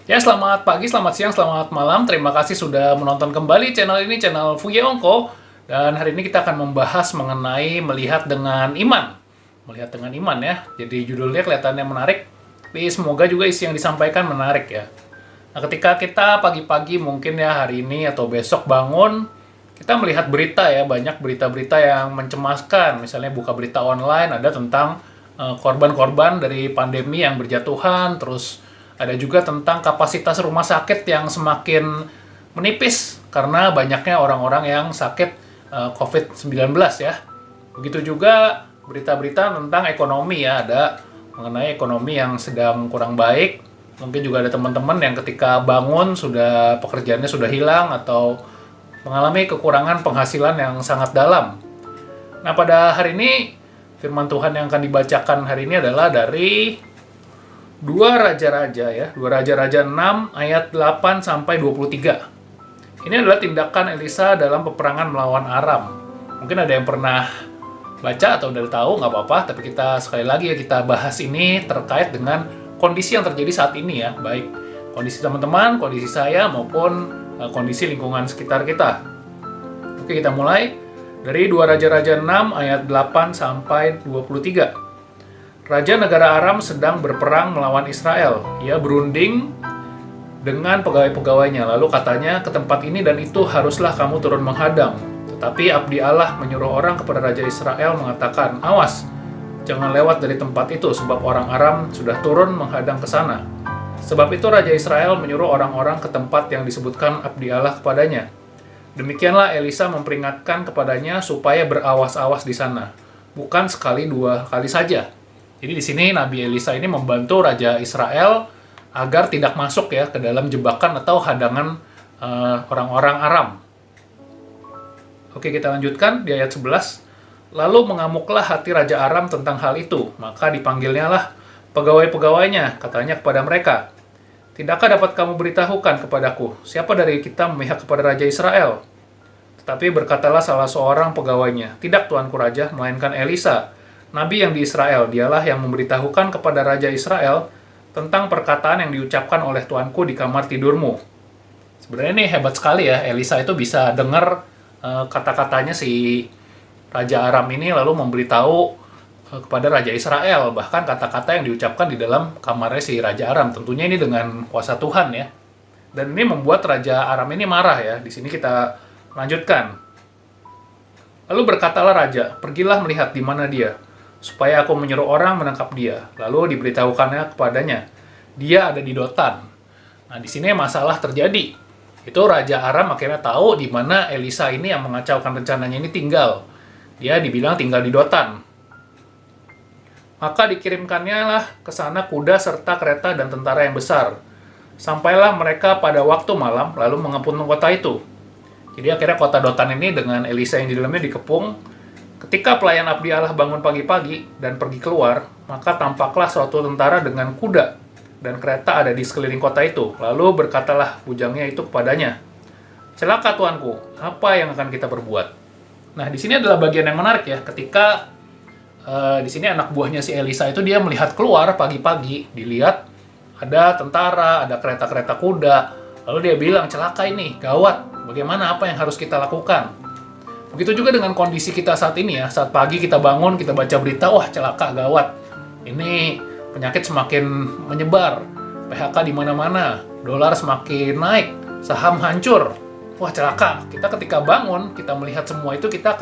Ya, selamat pagi, selamat siang, selamat malam. Terima kasih sudah menonton kembali channel ini, channel Fuye Ongko. Dan hari ini kita akan membahas mengenai melihat dengan iman. Melihat dengan iman ya. Jadi judulnya kelihatannya menarik, tapi semoga juga isi yang disampaikan menarik ya. Nah, ketika kita pagi-pagi mungkin ya hari ini atau besok bangun, kita melihat berita ya, banyak berita-berita yang mencemaskan. Misalnya buka berita online, ada tentang korban-korban dari pandemi yang berjatuhan, terus ada juga tentang kapasitas rumah sakit yang semakin menipis karena banyaknya orang-orang yang sakit COVID-19 ya. Begitu juga berita-berita tentang ekonomi ya, ada mengenai ekonomi yang sedang kurang baik. Mungkin juga ada teman-teman yang ketika bangun sudah pekerjaannya sudah hilang atau mengalami kekurangan penghasilan yang sangat dalam. Nah, pada hari ini firman Tuhan yang akan dibacakan hari ini adalah dari Dua Raja-Raja ya, Dua Raja-Raja 6 ayat 8 sampai 23. Ini adalah tindakan Elisa dalam peperangan melawan Aram. Mungkin ada yang pernah baca atau udah tahu, nggak apa-apa, tapi kita sekali lagi ya kita bahas ini terkait dengan kondisi yang terjadi saat ini ya, baik kondisi teman-teman, kondisi saya maupun kondisi lingkungan sekitar kita. Oke, kita mulai dari Dua Raja-Raja 6 ayat 8 sampai 23. Raja negara Aram sedang berperang melawan Israel. Ia berunding dengan pegawai-pegawainya. Lalu katanya, ke tempat ini dan itu haruslah kamu turun menghadang. Tetapi abdi Allah menyuruh orang kepada Raja Israel mengatakan, awas, jangan lewat dari tempat itu, sebab orang Aram sudah turun menghadang ke sana. Sebab itu Raja Israel menyuruh orang-orang ke tempat yang disebutkan abdi Allah kepadanya. Demikianlah Elisa memperingatkan kepadanya supaya berawas-awas di sana. Bukan sekali dua kali saja. Jadi di sini Nabi Elisa ini membantu Raja Israel agar tidak masuk ya ke dalam jebakan atau hadangan orang-orang Aram. Oke, kita lanjutkan di ayat 11. Lalu mengamuklah hati Raja Aram tentang hal itu, maka dipanggilnya lah pegawai-pegawainya, katanya kepada mereka, tidakkah dapat kamu beritahukan kepadaku, siapa dari kita memihak kepada Raja Israel? Tetapi berkatalah salah seorang pegawainya, tidak tuanku Raja, melainkan Elisa, Nabi yang di Israel, dialah yang memberitahukan kepada Raja Israel tentang perkataan yang diucapkan oleh tuanku di kamar tidurmu. Sebenarnya ini hebat sekali ya, Elisa itu bisa dengar kata-katanya si Raja Aram ini lalu memberitahu kepada Raja Israel, bahkan kata-kata yang diucapkan di dalam kamarnya si Raja Aram. Tentunya ini dengan kuasa Tuhan ya. Dan ini membuat Raja Aram ini marah ya. Di sini kita lanjutkan. Lalu berkatalah Raja, pergilah melihat di mana dia, supaya aku menyuruh orang menangkap dia. Lalu diberitahukannya kepadanya, dia ada di Dotan. Nah, di sini masalah terjadi. Itu Raja Aram akhirnya tahu di mana Elisa ini yang mengacaukan rencananya ini tinggal. Dia dibilang tinggal di Dotan. Maka dikirimkannya lah ke sana kuda serta kereta dan tentara yang besar. Sampailah mereka pada waktu malam, lalu mengepung kota itu. Jadi akhirnya kota Dotan ini dengan Elisa yang di dalamnya dikepung. Ketika pelayan abdi Allah bangun pagi-pagi dan pergi keluar, maka tampaklah suatu tentara dengan kuda dan kereta ada di sekeliling kota itu. Lalu berkatalah bujangnya itu kepadanya, celaka tuanku, apa yang akan kita perbuat? Nah, di sini adalah bagian yang menarik ya, ketika di sini anak buahnya si Elisa itu dia melihat keluar pagi-pagi, dilihat ada tentara, ada kereta-kereta kuda, lalu dia bilang, celaka ini, gawat, bagaimana, apa yang harus kita lakukan? Begitu juga dengan kondisi kita saat ini ya, saat pagi kita bangun, kita baca berita, wah celaka, gawat. Ini penyakit semakin menyebar, PHK di mana-mana, dolar semakin naik, saham hancur. Wah celaka. Kita ketika bangun, kita melihat semua itu, kita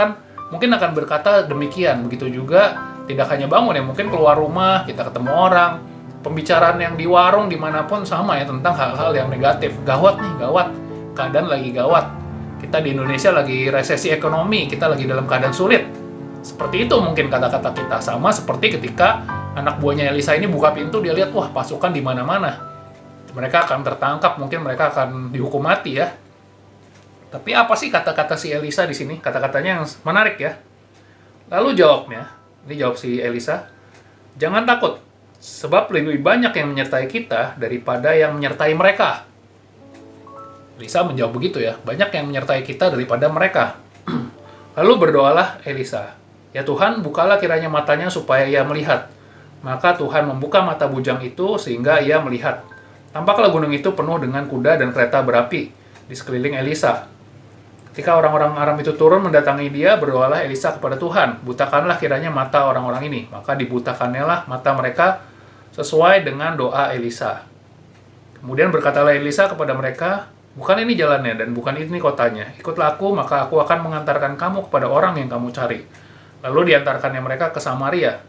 mungkin akan berkata demikian. Begitu juga tidak hanya bangun ya, mungkin keluar rumah, kita ketemu orang, pembicaraan yang di warung dimanapun sama ya tentang hal-hal yang negatif. Gawat nih, gawat. Keadaan lagi gawat. Kita di Indonesia lagi resesi ekonomi, kita lagi dalam keadaan sulit. Seperti itu mungkin kata-kata kita. Sama seperti ketika anak buahnya Elisa ini buka pintu, dia lihat, wah pasukan di mana-mana. Mereka akan tertangkap, mungkin mereka akan dihukum mati ya. Tapi apa sih kata-kata si Elisa di sini? Kata-katanya yang menarik ya. Lalu jawabnya, ini jawab si Elisa, jangan takut, sebab lebih banyak yang menyertai kita daripada yang menyertai mereka. Elisa menjawab begitu ya, banyak yang menyertai kita daripada mereka. Lalu berdoalah Elisa, ya Tuhan, bukalah kiranya matanya supaya ia melihat. Maka Tuhan membuka mata bujang itu sehingga ia melihat. Tampaklah gunung itu penuh dengan kuda dan kereta berapi di sekeliling Elisa. Ketika orang-orang Aram itu turun mendatangi dia, berdoalah Elisa kepada Tuhan, butakanlah kiranya mata orang-orang ini. Maka dibutakannya lah mata mereka sesuai dengan doa Elisa. Kemudian berkatalah Elisa kepada mereka, bukan ini jalannya dan bukan ini kotanya. Ikutlah aku, maka aku akan mengantarkan kamu kepada orang yang kamu cari. Lalu diantarkannya mereka ke Samaria.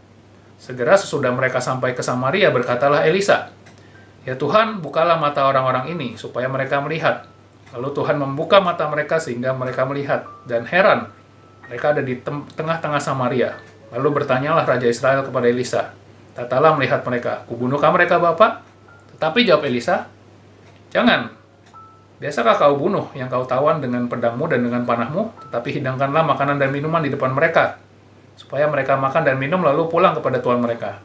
Segera sesudah mereka sampai ke Samaria, berkatalah Elisa, ya Tuhan, bukalah mata orang-orang ini, supaya mereka melihat. Lalu Tuhan membuka mata mereka sehingga mereka melihat. Dan heran, mereka ada di tengah-tengah Samaria. Lalu bertanyalah Raja Israel kepada Elisa, tatalah melihat mereka, kubunuhkah mereka Bapak? Tetapi jawab Elisa, jangan. Biasakah kau bunuh yang kau tawan dengan pedangmu dan dengan panahmu? Tetapi hidangkanlah makanan dan minuman di depan mereka, supaya mereka makan dan minum lalu pulang kepada tuan mereka.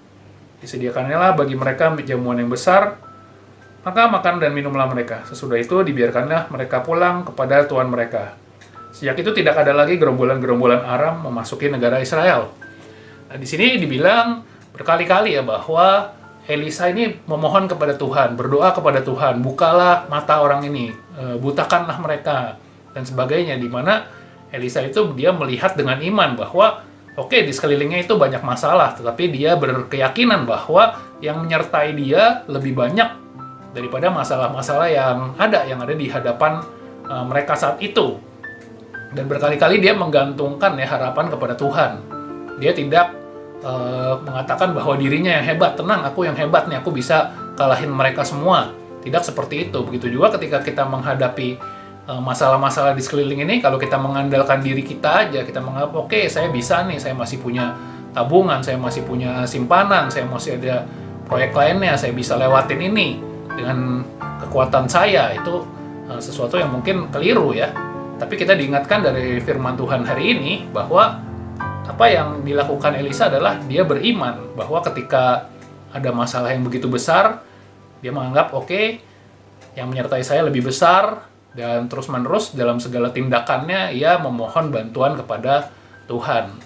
Disediakannya bagi mereka jamuan yang besar, maka makan dan minumlah mereka. Sesudah itu dibiarkanlah mereka pulang kepada tuan mereka. Sejak itu tidak ada lagi gerombolan-gerombolan Aram memasuki negara Israel. Nah, di sini dibilang berkali-kali ya bahwa Elisa ini memohon kepada Tuhan, berdoa kepada Tuhan, bukalah mata orang ini, butakanlah mereka, dan sebagainya. Di mana Elisa itu dia melihat dengan iman bahwa oke, di sekelilingnya itu banyak masalah, tetapi dia berkeyakinan bahwa yang menyertai dia lebih banyak daripada masalah-masalah yang ada di hadapan mereka saat itu. Dan berkali-kali dia menggantungkan ya harapan kepada Tuhan. Dia tidak mengatakan bahwa dirinya yang hebat, tenang, aku yang hebat nih, aku bisa kalahin mereka semua. Tidak seperti itu. Begitu juga ketika kita menghadapi masalah-masalah di sekeliling ini, kalau kita mengandalkan diri kita aja, kita menganggap, oke, saya bisa nih, saya masih punya tabungan, saya masih punya simpanan, saya masih ada proyek lainnya, saya bisa lewatin ini dengan kekuatan saya. Itu sesuatu yang mungkin keliru ya. Tapi kita diingatkan dari firman Tuhan hari ini bahwa apa yang dilakukan Elisa adalah dia beriman bahwa ketika ada masalah yang begitu besar, dia menganggap oke, yang menyertai saya lebih besar, dan terus-menerus dalam segala tindakannya ia memohon bantuan kepada Tuhan.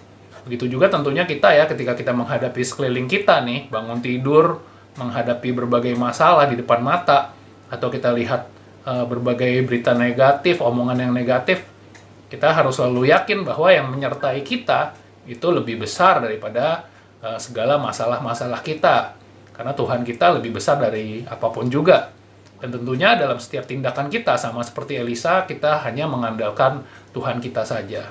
Begitu juga tentunya kita ya, ketika kita menghadapi sekeliling kita nih, bangun tidur, menghadapi berbagai masalah di depan mata, atau kita lihat berbagai berita negatif, omongan yang negatif, kita harus selalu yakin bahwa yang menyertai kita itu lebih besar daripada segala masalah-masalah kita. Karena Tuhan kita lebih besar dari apapun juga. Dan tentunya dalam setiap tindakan kita, sama seperti Elisa, kita hanya mengandalkan Tuhan kita saja.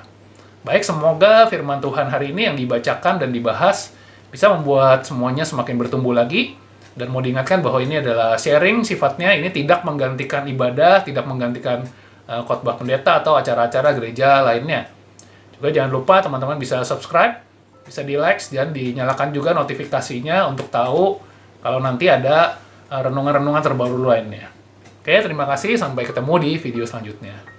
Baik, semoga firman Tuhan hari ini yang dibacakan dan dibahas bisa membuat semuanya semakin bertumbuh lagi. Dan mau diingatkan bahwa ini adalah sharing sifatnya, ini tidak menggantikan ibadah, tidak menggantikan khotbah pendeta atau acara-acara gereja lainnya. Juga jangan lupa teman-teman bisa subscribe, bisa di-like, dan dinyalakan juga notifikasinya untuk tahu kalau nanti ada renungan-renungan terbaru lainnya. Oke, terima kasih. Sampai ketemu di video selanjutnya.